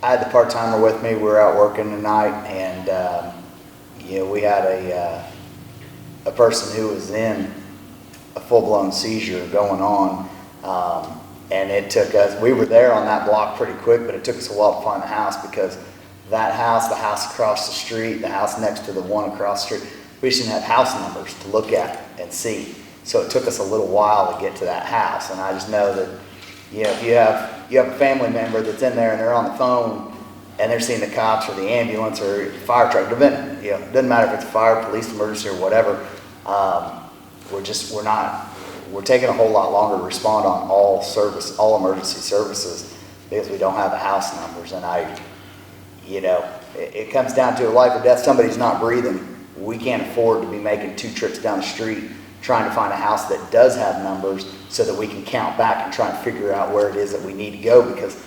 I had the part-timer with me, we were out working tonight, and, you know, we had a person who was in a full-blown seizure going on, and it took us, we were there on that block pretty quick, but it took us a while to find the house, because that house, the house across the street, the house next to the one across the street, we just didn't have house numbers to look at and see. So it took us a little while to get to that house, and I just know that, you know, if you have a family member that's in there and they're on the phone and they're seeing the cops or the ambulance or fire truck, you know, it doesn't matter if it's a fire, police, emergency, or whatever. We're taking a whole lot longer to respond on all emergency services because we don't have the house numbers. And it comes down to a life or death. Somebody's not breathing. We can't afford to be making 2 trips down the street trying to find a house that does have numbers so that we can count back and try and figure out where it is that we need to go, because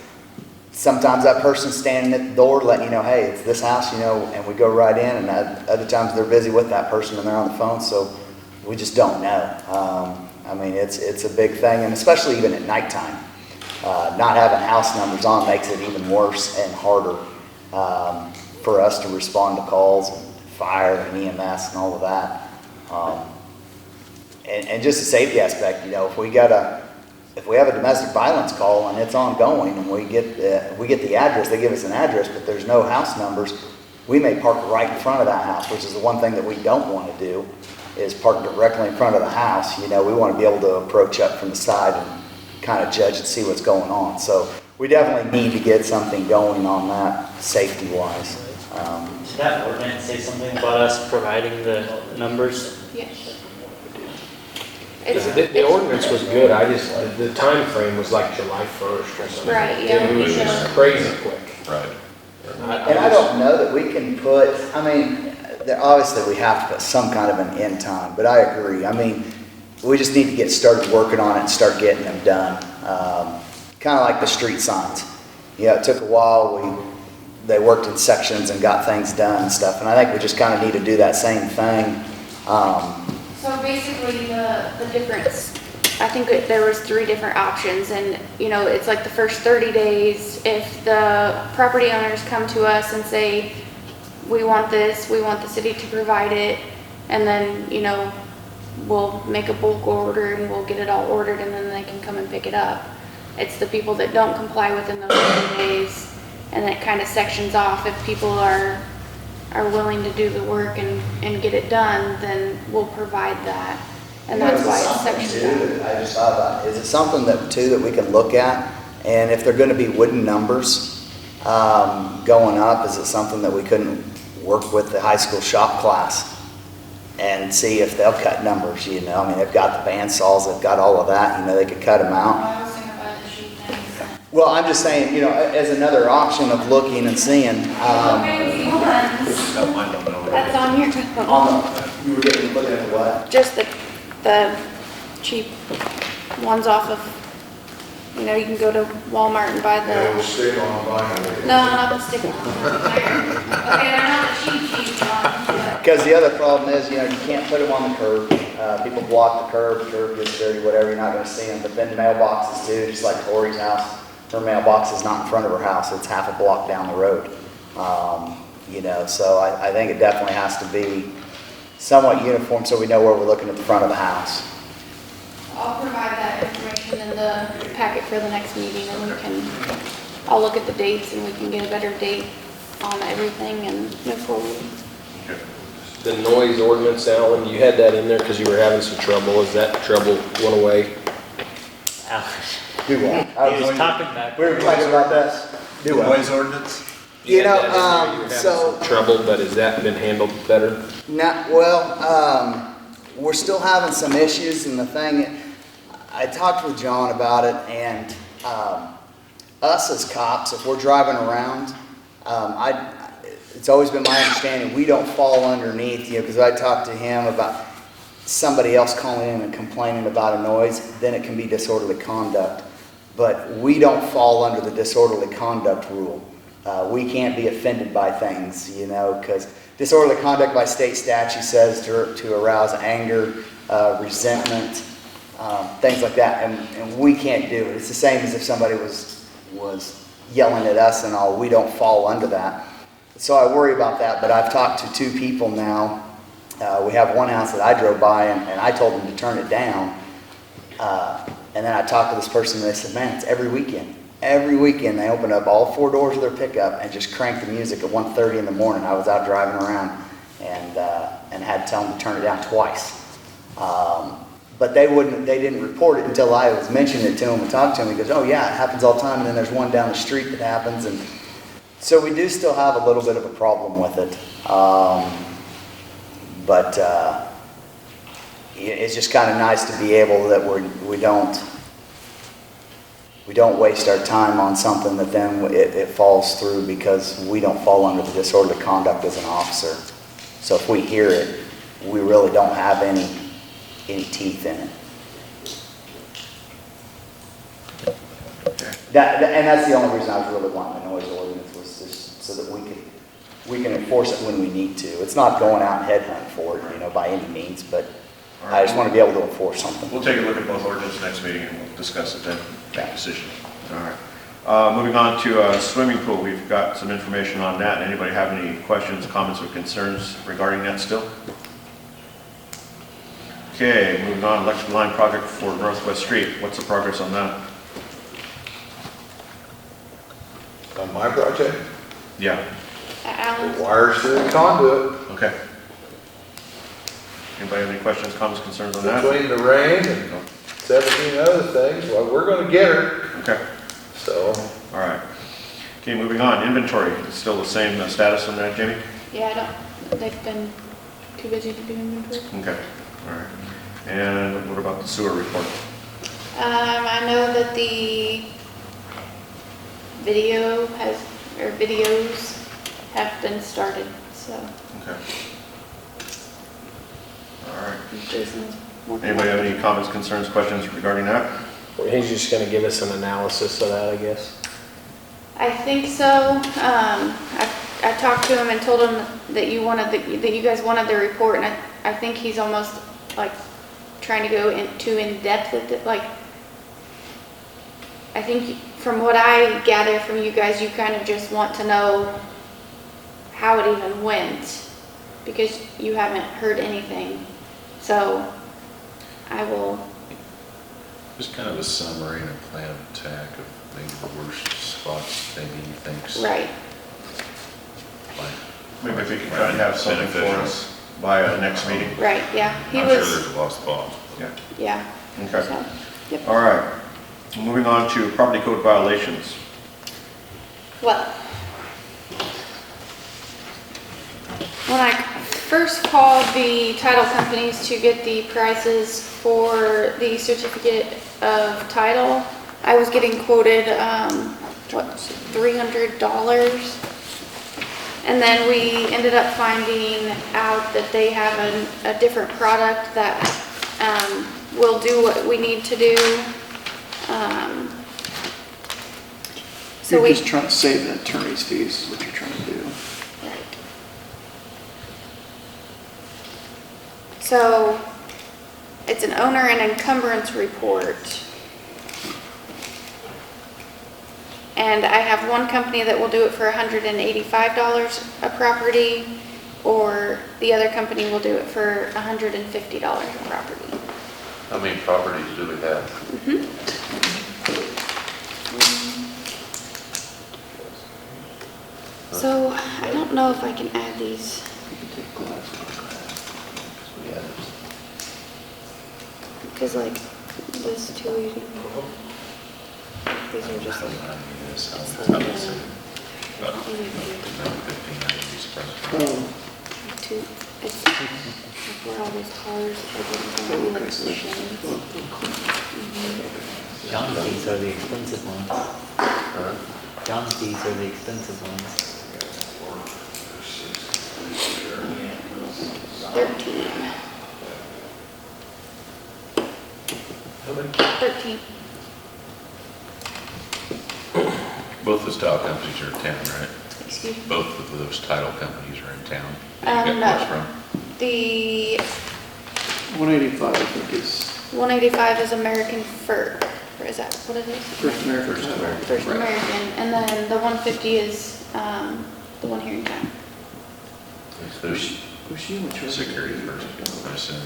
sometimes that person's standing at the door letting you know, hey, it's this house, you know, and we go right in, and other times they're busy with that person and they're on the phone, so we just don't know. I mean, it's a big thing, and especially even at nighttime. Not having house numbers on makes it even worse and harder for us to respond to calls and fire and EMS and all of that. And just the safety aspect, you know, if we have a domestic violence call and it's ongoing and we get the address, they give us an address, but there's no house numbers, we may park right in front of that house, which is the one thing that we don't want to do, is park directly in front of the house. You know, we want to be able to approach up from the side and kind of judge and see what's going on. So we definitely need to get something going on that safety-wise. Did that ordinance say something about us providing the numbers? Yes. the ordinance was good, the time frame was like July 1st or something. Right, yeah. It was just crazy quick. Right. And I don't know that we can put, I mean, obviously we have to put some kind of an end time, but I agree. I mean, we just need to get started working on it and start getting them done. Kind of like the street signs. Yeah, it took a while. They worked in sections and got things done and stuff, and I think we just kind of need to do that same thing. So basically, the difference, I think there was 3 different options, and, you know, it's like the first 30 days, if the property owners come to us and say, we want this, we want the city to provide it, and then, you know, we'll make a bulk order and we'll get it all ordered, and then they can come and pick it up. It's the people that don't comply within those 30 days, and it kind of sections off. If people are willing to do the work and get it done, then we'll provide that. And that's why it's sectioned out. I just thought about, is it something that we can look at? And if they're gonna be wooden numbers, going up, is it something that we couldn't work with the high school shop class and see if they'll cut numbers, you know? I mean, they've got the bandsaws, they've got all of that, you know, they could cut them out. I was thinking about the sheet things. Well, I'm just saying, you know, as another option of looking and seeing, That's on your phone. you were looking at the what? Just the cheap ones off of You know, you can go to Walmart and buy the, stick on vinyl. no, not the stick on. Okay, they're not the cheap ones, but. Because the other problem is, you can't put them on the curb. People block the curb gets dirty, whatever, you're not gonna see them. But then mailboxes too, just like Tori's house, her mailbox is not in front of her house, it's half a block down the road. So I think it definitely has to be somewhat uniform so we know where we're looking at the front of the house. I'll provide that information in the packet for the next meeting, and I'll look at the dates and we can get a better date on everything and move forward. The noise ordinance, Alan, you had that in there because you were having some trouble. Is that trouble went away? Do what? He was talking back. We were talking about this. Do what? Noise ordinance? You had that in there, you were having so. some trouble, but has that been handled better? We're still having some issues, and the thing, I talked with John about it, and us as cops, if we're driving around, it's always been my understanding, we don't fall underneath, because I talked to him about somebody else calling in and complaining about a noise, then it can be disorderly conduct. But we don't fall under the disorderly conduct rule. We can't be offended by things, because disorderly conduct by state statute says to arouse anger, resentment, things like that, and we can't do it. It's the same as if somebody was yelling at us and all. We don't fall under that. So I worry about that, but I've talked to 2 people now. We have one house that I drove by, and I told them to turn it down. And then I talked to this person, and they said, man, it's every weekend. Every weekend they open up all 4 doors of their pickup and just crank the music at 1:30 in the morning. I was out driving around and had to tell them to turn it down twice. But they didn't report it until I was mentioning it to him and talked to him. He goes, oh yeah, it happens all the time, and then there's one down the street that happens. And so we do still have a little bit of a problem with it. But it's just kind of nice to be able that we don't waste our time on something that then it falls through because we don't fall under the disorderly conduct as an officer. So if we hear it, we really don't have any teeth in it. And that's the only reason I was really wanting the noise ordinance, was just so that we can enforce it when we need to. It's not going out and headhunt for it, by any means, but I just want to be able to enforce something. We'll take a look at both ordinances next meeting and we'll discuss it then, make a decision. All right. Moving on to swimming pool, we've got some information on that. Anybody have any questions, comments, or concerns regarding that still? Okay, moving on, electric line project for Northwest Street. What's the progress on that? On my project, Yeah, Alan, the wires through the conduit, okay. Anybody have any questions, comments, concerns on that? between the rain and 17 other things, well, we're gonna get her, Okay, so. all right. Okay, moving on, inventory, still the same status on that, Jamie? yeah, they've been too busy to do inventory. Okay, all right. And what about the sewer report? I know that the videos have been started, so Okay. All right. Jason's working. Anybody have any comments, concerns, questions regarding that? He's just gonna give us an analysis of that, I guess. I think so. I talked to him and told him that you guys wanted the report, and I think he's almost like trying to go too in depth with it. Like, I think from what I gather from you guys, you kind of just want to know how it even went, because you haven't heard anything. So I will. Just kind of a summary and a plan of attack of maybe the worst spots maybe he thinks. Right. Maybe if we can try to have something for us by next meeting. Right, yeah. He I'm was. sure there's a lot of spots. Yeah. Yeah. Okay. So, yep. All right. Moving on to property code violations. Well, when I first called the title companies to get the prices for the certificate of title, I was getting quoted, $300. And then we ended up finding out that they have a different product that will do what we need to do. So You're we, just trying to save the attorney's fees, is what you're trying to do. right. So it's an owner and encumbrance report. And I have one company that will do it for $185 a property, or the other company will do it for $150 a property. How many properties do we have? So I don't know if I can add these. Because like this 280. These are just like. Two, it's like where all those cars are getting from, like stations. John's fees are the expensive ones. Huh? John's fees are the expensive ones. 13. 13. Both those title companies are in town, right? Excuse me. Both of those title companies are in town that you No. got quotes from? The 185, I think, is 185 is American Fur, or is that what it is? First American Title. First American, and then the 150 is the one here in town. There's Was she in charge? security first, I assume.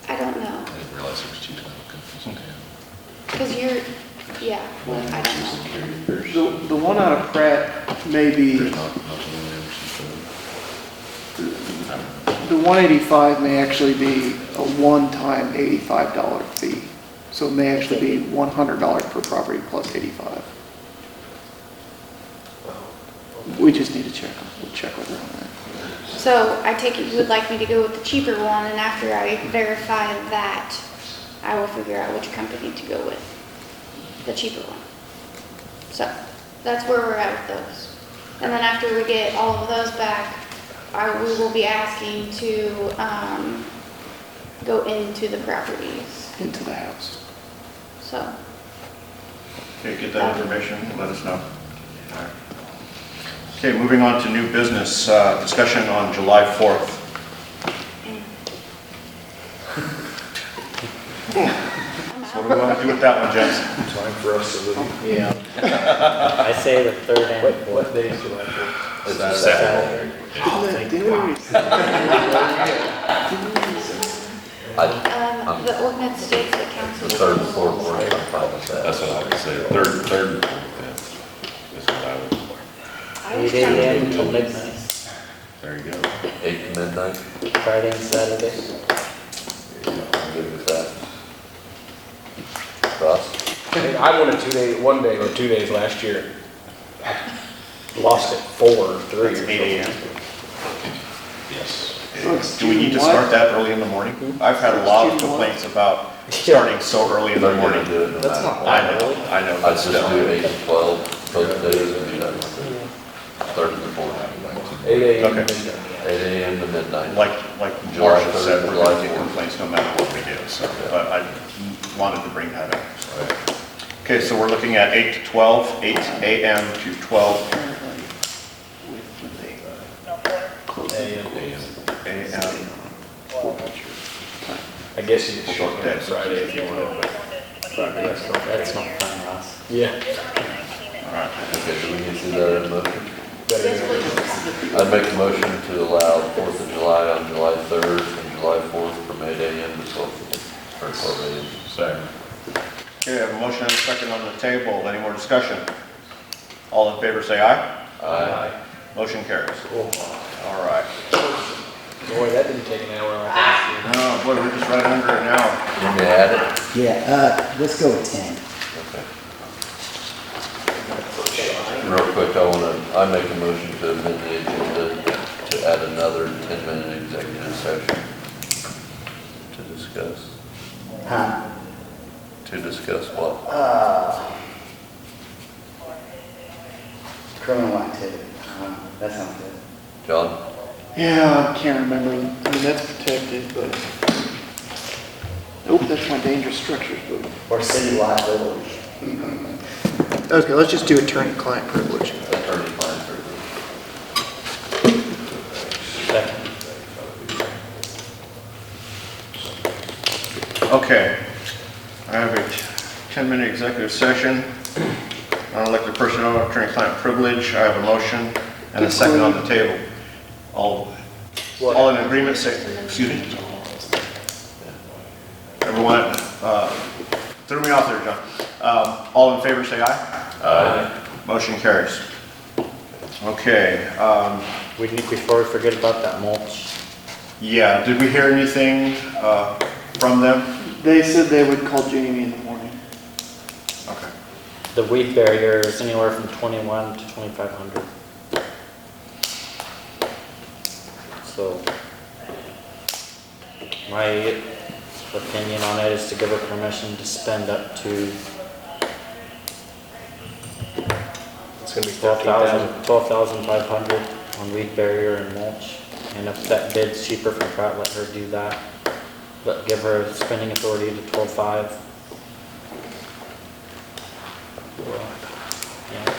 I don't know, I didn't realize there was two title companies in town. because you're, yeah, well, I don't know. Security first. The one out of Pratt may be, There's not one there, I don't know. the 185 may actually be a one-time $85 fee. So it may actually be $100 per property plus 85. We just need to check, we'll check with her on that. So I take it you would like me to go with the cheaper one, and after I verify that, I will figure out which company to go with, the cheaper one. So that's where we're at with those. And then after we get all of those back, we will be asking to go into the properties, Into the house. so. Okay, get that information, let us know. All right. Okay, moving on to new business, discussion on July 4th. So what do we want to do with that one, gents? Time for us to leave. Yeah. I say the third and fourth. What day is July 4th? It's a Saturday. The ordinance states that council. The third and fourth, I'm fine with that. That's what I would say, third and fourth, is what I would, 8 a.m. until midnight, there you go. 8 to midnight, Friday and Saturday. I'm good with that. Ross? I won one day or 2 days last year. I lost it 4 or 3. It's 8 a.m. Yes. Do we need to start that early in the morning? I've had a lot of complaints about starting so early in the They're gonna morning. do it no That's matter. not I know, I'd but just still. do 8 to 12, both days, and be done with it. Third and fourth. 8 a.m. Okay. to midnight. 8 a.m. to midnight. Like July George has said, 3rd, we're July going to get 4th. complaints no matter what we do, so, but I wanted to bring that up. so. Okay, so we're looking at 8 to 12, 8 a.m. to 12 a.m. I guess you could shorten that Friday if you wanted, but Friday, that's not That's not fun, Ross. Yeah. All right. Okay, do we need to do that in motion? Yes, please. I'd make a motion to allow 4th of July on July 3rd and July 4th from 8 a.m. to 12 a.m. Second. Okay, I have a motion and a second on the table. Any more discussion? All in favor, say aye. Aye. Motion carries. Cool. All right. Boy, that didn't take an hour like that. Oh, boy, we're just right under an hour. You want me to add it? Yeah, let's go with 10. Okay. Real quick, I make a motion to amend the agenda to add another 10-minute executive session to discuss. Huh? To discuss what? Criminal activity. That sounds good. John? Yeah, I can't remember. I mean, that's protected, but, nope, that's my dangerous structures book. Or city liability. Okay, let's just do attorney-client privilege. Attorney-client privilege. Second. Okay. I have a 10-minute executive session. Non-elected personnel, attorney-client privilege. I have a motion and a second on the table. All in agreement, say, excuse me? Everyone, threw me off there, John. All in favor, say aye. Aye. Motion carries. Okay, We need, before we forget about that mulch, yeah, did we hear anything from them? They said they would call Jamie in the morning. Okay. the weed barrier is anywhere from 21 to 2,500. So, my opinion on it is to give her permission to spend up to It's gonna be 13,000. 12,500 on weed barrier and mulch. And if that bid's cheaper from Pratt, let her do that. But give her spending authority to 12,500. Yeah.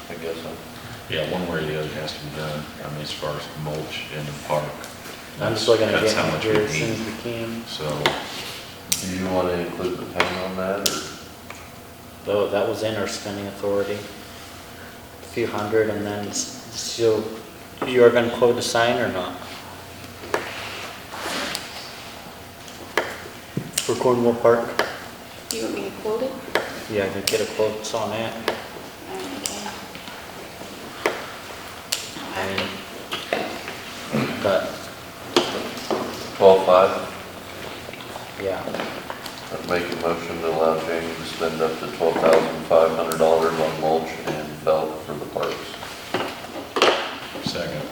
I guess so. Yeah, one way or the other has to be done. I mean, as far as mulch in the park. I'm just looking at That's getting how it much here we as soon as need. we can. So, Do you want to include the paint on that, or? Though that was in her spending authority. A few hundred, and then you are gonna quote a sign or not? For Cornwall Park? You want me to quote it? Yeah, I can get a quote on that. I mean, but, 12.5? yeah, I'd make a motion to allow Jamie to spend up to $12,500 on mulch and felt for the parks. second.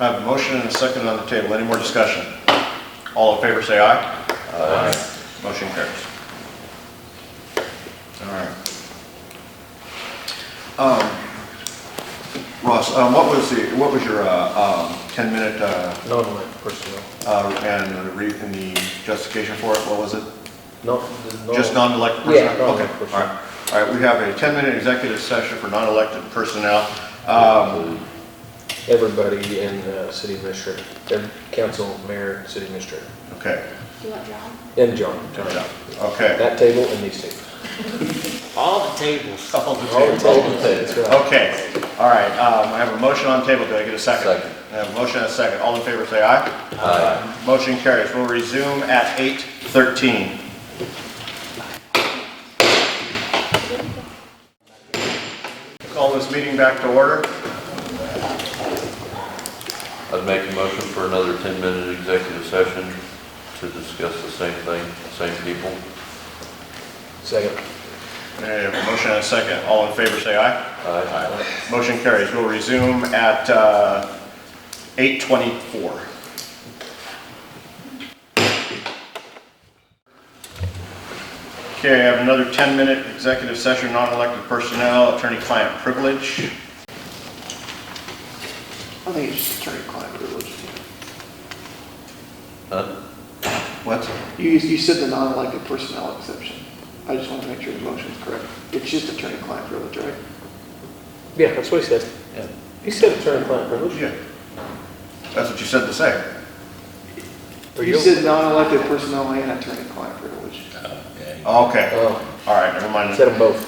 I have a motion and a second on the table. Any more discussion? All in favor, say aye. Aye. Motion carries. All right. Ross, what was your 10-minute Non-elected personnel. and the justification for it? What was it? No. Just non-elected Yeah, personnel? Okay, non-elected all right. All right, we have a 10-minute executive session for non-elected personnel. Everybody in city administrator, every council, mayor, city administrator, Okay. You want John? and John. Okay. That table and these tables. all the tables. All the All the tables. tables, that's right. Okay, all right, I have a motion on the table, do I get a second? Second. I have a motion and a second, all in favor say aye. Aye. Motion carries, we'll resume at 8:13. Call this meeting back to order. I'd make a motion for another 10-minute executive session to discuss the same thing, same people. Second. I have a motion and a second, all in favor say aye. Aye. Motion carries, we'll resume at 8:24. Okay, I have another 10-minute executive session, non-elected personnel, attorney-client privilege. I think it's just attorney-client privilege. Huh? What? You said the non-elected personnel exception. I just want to make sure the motion's correct. It's just attorney-client privilege, right? Yeah, that's what he said. Yeah. He said attorney-client privilege. Yeah. That's what you said to say. You said non-elected personnel and attorney-client privilege. Okay, Oh, all right, never mind. said them both.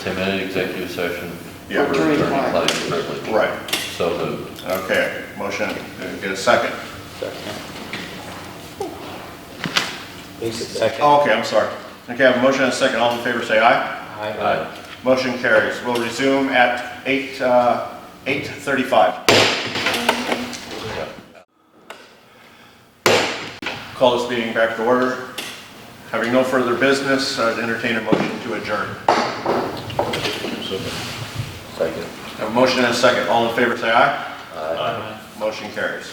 10-minute executive session. Yeah. for Attorney-client. attorney-client privilege. Right, So moved. okay, motion, get a second. Second. He said Second. Oh, okay, I'm sorry. Okay, I have a motion and a second, all in favor say aye. Aye. Motion carries. We'll resume at 8:35. Call this meeting back to order. Having no further business, I'd entertain a motion to adjourn. Second. I have a motion and a second. All in favor say aye. Aye. Motion carries.